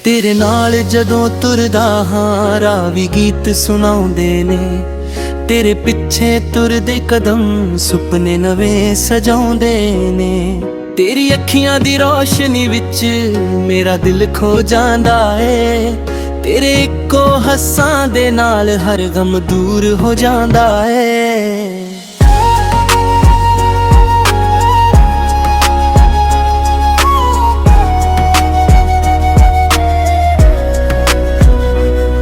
तेरे नाल जदों तुरदा हां रावी गीत सुनाउंदे ने। तेरे पिछे तुरदे कदम सुपने नवें सजाउंदे ने। तेरी अखियां दी रोशनी विच मेरा दिल खो जांदा है। तेरे इक्को हस्सां दे नाल हर गम दूर हो जांदा है।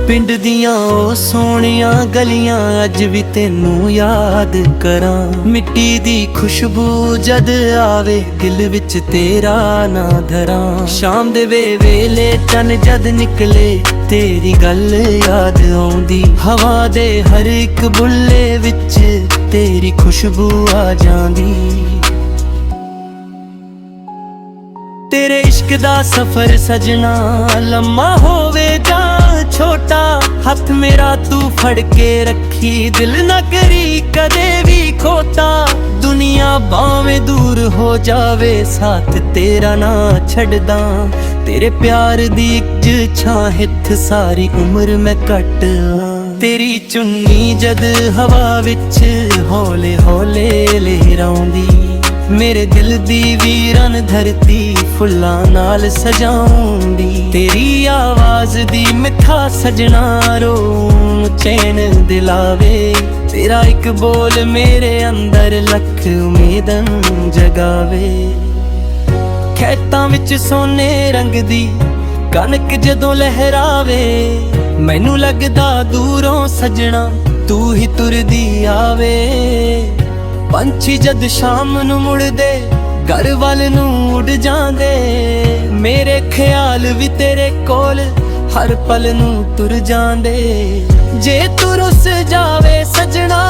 पिंड दियां ओ सोहणियां गलियां अज भी तेनू याद करां। मिट्टी दी खुशबू जद आवे दिल विच तेरा ना धरां। शाम दे वेले चन जद निकले तेरी गल याद आउंदी। हवा दे हर एक बुल्ले विच तेरी खुशबू आ जांदी। तेरे इश्क दा सफर सजना लम्मा होवे जां छोटा। हथ मेरा तू फड़ के रखी दिल ना करी कदे भी खोटा। दुनिया भावें दूर हो जावे साथ तेरा ना छड़दा। तेरे प्यार दी इक छां हिथ सारी उम्र मैं कट। तेरी चुन्नी जद हवा विच हौले हौले लहराउंदी। मेरे दिल दी वीरन धरती फुल्लां नाल सजाउंदी। तेरी आवाज दी मिठा सजना रोम चैन दिलावे। तेरा एक बोल मेरे अंदर लख उम्मीदन जगावे। खेतां विच सोने रंग दी कनक जदों लहरावे। मैनू लगदा दूरों सजना तू ही तुरदी आवे। पंछी जद शाम नू मुड़दे घर वाल नू उड़ जांदे। मेरे ख्याल भी तेरे कोल हर पल नू तुर जांदे। जे तू रुस जावे सजना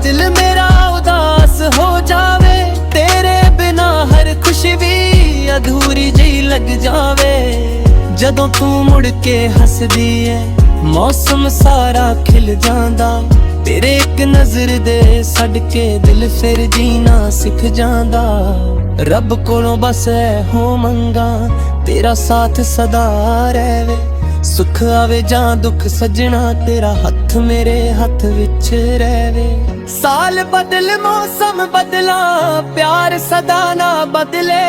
दिल मेरा उदास हो जावे। तेरे बिना हर खुशी भी अधूरी जी लग जावे। जदों तू मुड़ के हसदी है मौसम सारा खिल जांदा। तेरे एक नजर दे सड़ के दिल फिर जीना सिख जांदा। रब कोलों बस हो मंगा तेरा साथ सदा रहवे। सुख आवे जां दुख सजना तेरा हथ मेरे हथ विच रहवे। साल बदल मौसम बदला प्यार सदा ना बदले।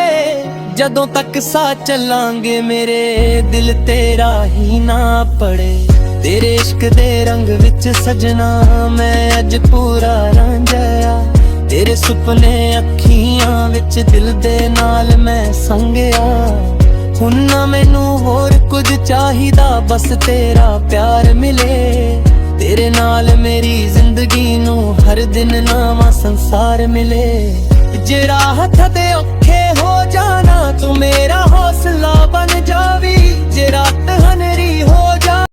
जदों तक सा चलांगे मेरे दिल तेरा ही ना पड़े। तेरे इश्क दे रंग विच सजना मैं अज पूरा रांझया। तेरे सुपने अखियां विच दिल दे नाल मैं संगया। हुण ना मैनू होर कुछ चाहिदा बस तेरा प्यार मिले। तेरे नाल मेरी जिंदगी नू हर दिन नवां संसार मिले। जे राह ते औखे हो जाना तू